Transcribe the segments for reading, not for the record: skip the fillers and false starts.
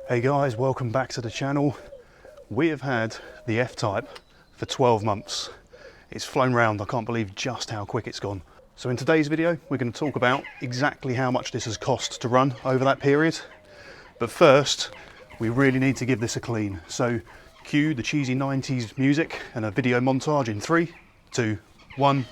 Hey guys, welcome back to the channel. We have had the F Type for 12 months. It's flown round, I can't believe just how quick it's gone. So in today's video, we're going to talk about exactly how much this has cost to run over that period. But first, we really need to give this a clean. So cue the cheesy 90s music and a video montage in 3, 2, 1.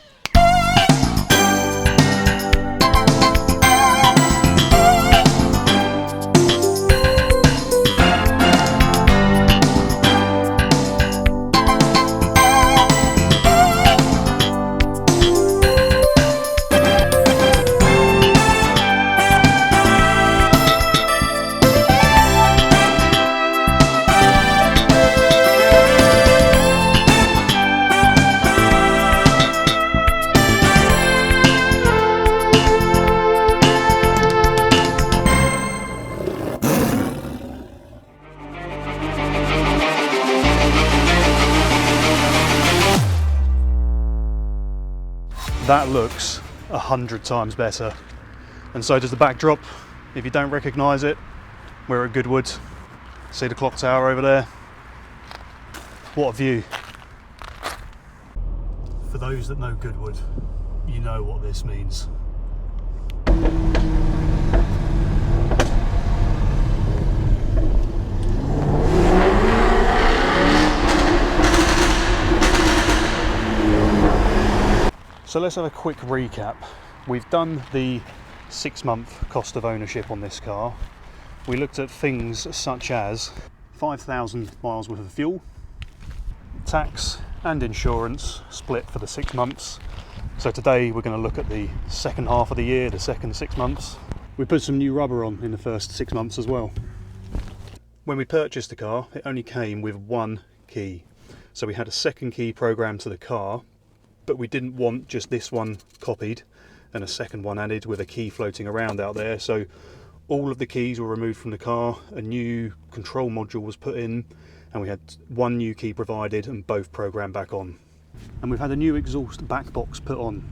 That looks 100 times better, and so does the backdrop. If you don't recognise it, we're at Goodwood. See the clock tower over there? What a view. For those that know Goodwood, you know what this means. So let's have a quick recap. We've done the 6-month cost of ownership on this car. We looked at things such as 5,000 miles worth of fuel, tax and insurance split for the 6 months. So today we're going to look at the second half of the year, the second 6 months. We put some new rubber on in the first 6 months as well. When we purchased the car, it only came with one key. So we had a second key programmed to the car, but we didn't want just this one copied and a second one added with a key floating around out there. So all of the keys were removed from the car, a new control module was put in, and we had one new key provided and both programmed back on. And we've had a new exhaust back box put on.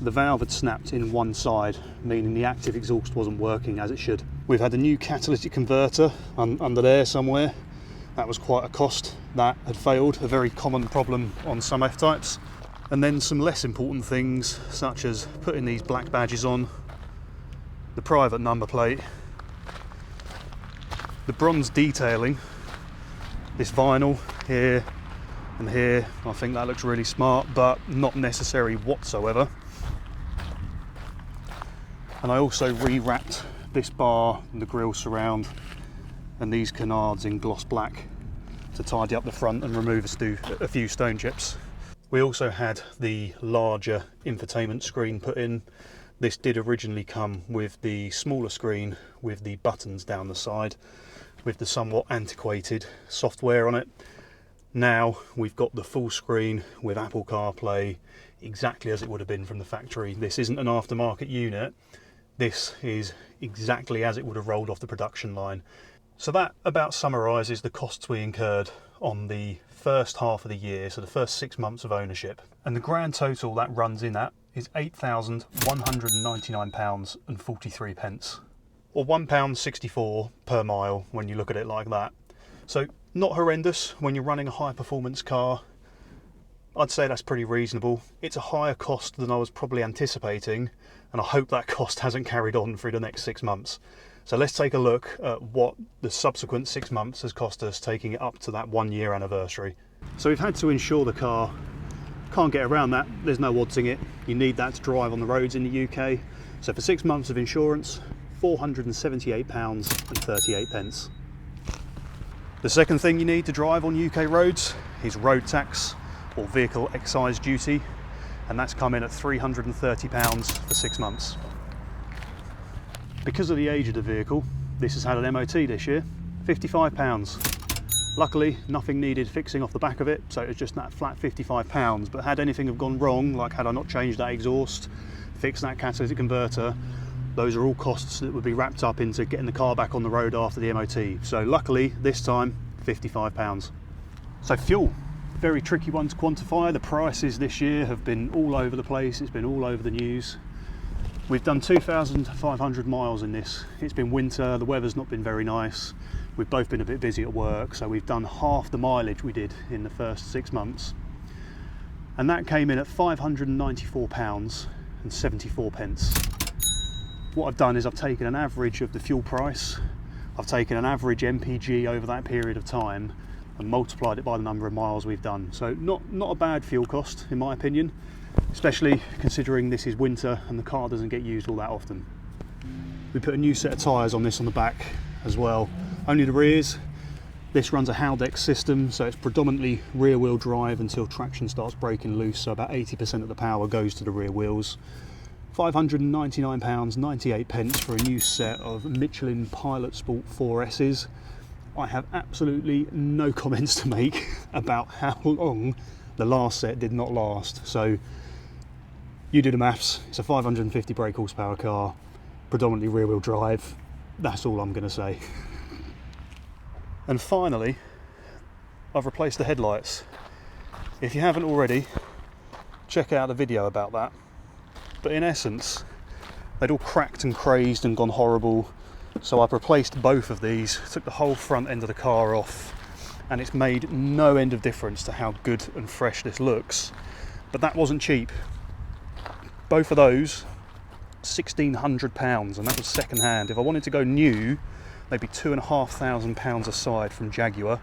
The valve had snapped in one side, meaning the active exhaust wasn't working as it should. We've had a new catalytic converter under there somewhere. That was quite a cost. That had failed, a very common problem on some F-Types. And then some less important things, such as putting these black badges on, the private number plate, the bronze detailing, this vinyl here and here. I think that looks really smart, but not necessary whatsoever. And I also re-wrapped this bar and the grille surround and these canards in gloss black to tidy up the front and remove a few stone chips. We also had the larger infotainment screen put in. This did originally come with the smaller screen with the buttons down the side with the somewhat antiquated software on it. Now we've got the full screen with Apple CarPlay exactly as it would have been from the factory. This isn't an aftermarket unit. This is exactly as it would have rolled off the production line. So that about summarises the costs we incurred on the first half of the year, so the first 6 months of ownership. And the grand total that runs in at is £8,199.43, or £1.64 per mile when you look at it like that. So not horrendous when you're running a high performance car. I'd say that's pretty reasonable. It's a higher cost than I was probably anticipating, and I hope that cost hasn't carried on through the next 6 months. So let's take a look at what the subsequent 6 months has cost us, taking it up to that 1 year anniversary. So we've had to insure the car. Can't get around that, there's no oddsing it. You need that to drive on the roads in the UK. So for 6 months of insurance, £478.38. The second thing you need to drive on UK roads is road tax or vehicle excise duty, and that's come in at £330 for 6 months. Because of the age of the vehicle, this has had an MOT this year, £55. Luckily, nothing needed fixing off the back of it, so it's just that flat £55. But had anything have gone wrong, like had I not changed that exhaust, fixed that catalytic converter, those are all costs that would be wrapped up into getting the car back on the road after the MOT. So luckily, this time, £55. So fuel, very tricky one to quantify. The prices this year have been all over the place, it's been all over the news. We've done 2,500 miles in this. It's been winter, the weather's not been very nice. We've both been a bit busy at work, so we've done half the mileage we did in the first 6 months. And that came in at £594.74. What I've done is I've taken an average of the fuel price, I've taken an average MPG over that period of time and multiplied it by the number of miles we've done. So not a bad fuel cost in my opinion, especially considering this is winter and the car doesn't get used all that often. We put a new set of tyres on this on the back as well, only the rears. This runs a Haldex system, so it's predominantly rear wheel drive until traction starts breaking loose, so about 80% of the power goes to the rear wheels. £599.98 for a new set of Michelin Pilot Sport 4S's. I have absolutely no comments to make about how long the last set did not last. So you do the maths, it's a 550 brake horsepower car, predominantly rear wheel drive. That's all I'm going to say. And finally, I've replaced the headlights. If you haven't already, check out the video about that. But in essence, they'd all cracked and crazed and gone horrible. So I've replaced both of these, took the whole front end of the car off, and it's made no end of difference to how good and fresh this looks. But that wasn't cheap. Both of those, £1,600, and that was second hand. If I wanted to go new, they'd be £2,500 aside from Jaguar.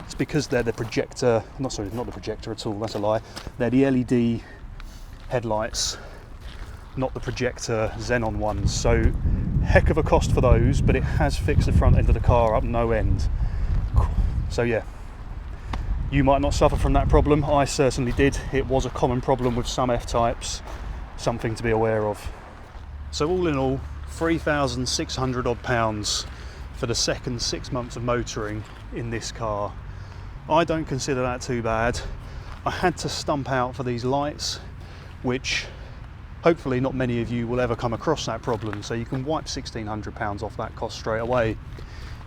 It's because they're the projector, not the projector at all, that's a lie. They're the LED headlights, not the projector xenon ones. So heck of a cost for those, but it has fixed the front end of the car up no end. So yeah, you might not suffer from that problem. I certainly did. It was a common problem with some F-types, something to be aware of. So all in all, £3,600 odd for the second 6 months of motoring in this car. I don't consider that too bad. I had to stump out for these lights, which hopefully not many of you will ever come across that problem, so you can wipe £1,600 off that cost straight away.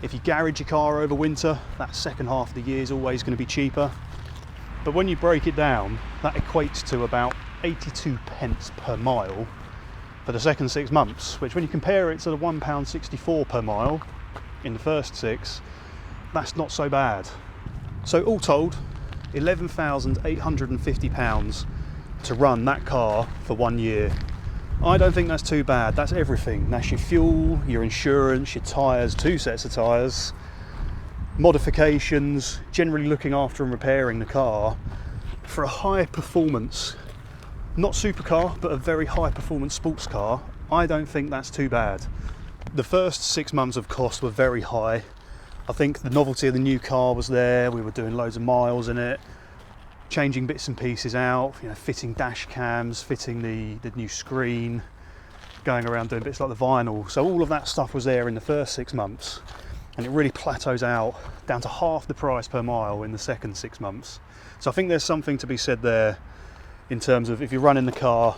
If you garage your car over winter, that second half of the year is always going to be cheaper. But when you break it down, that equates to about 82 pence per mile for the second 6 months, which when you compare it to the £1.64 per mile in the first 6, that's not so bad. So all told, £11,850 to run that car for 1 year. I don't think that's too bad. That's everything. That's your fuel, your insurance, your tyres, 2 sets of tyres, modifications, generally looking after and repairing the car for a high performance, not supercar, but a very high performance sports car. I don't think that's too bad. The first 6 months of cost were very high. I think the novelty of the new car was there. We were doing loads of miles in it, changing bits and pieces out, fitting dash cams, fitting the new screen, going around doing bits like the vinyl. So all of that stuff was there in the first 6 months, and it really plateaus out down to half the price per mile in the second 6 months. So I think there's something to be said there in terms of if you're running the car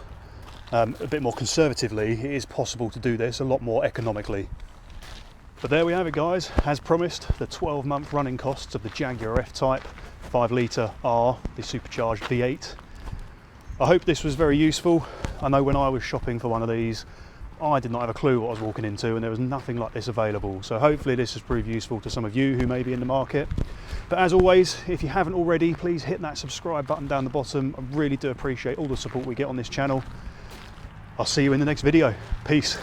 a bit more conservatively, it is possible to do this a lot more economically. But there we have it, guys. As promised, the 12-month running costs of the Jaguar F Type 5 litre R, the supercharged V8. I hope this was very useful. I know when I was shopping for one of these, I did not have a clue what I was walking into, and there was nothing like this available. So hopefully this has proved useful to some of you who may be in the market. But as always, if you haven't already, please hit that subscribe button down the bottom. I really do appreciate all the support we get on this channel. I'll see you in the next video. Peace.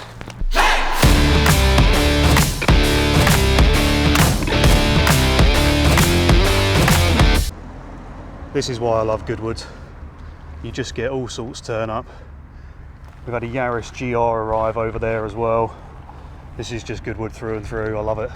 This is why I love Goodwood. You just get all sorts turn up. We've had a Yaris GR arrive over there as well. This is just Goodwood through and through. I love it.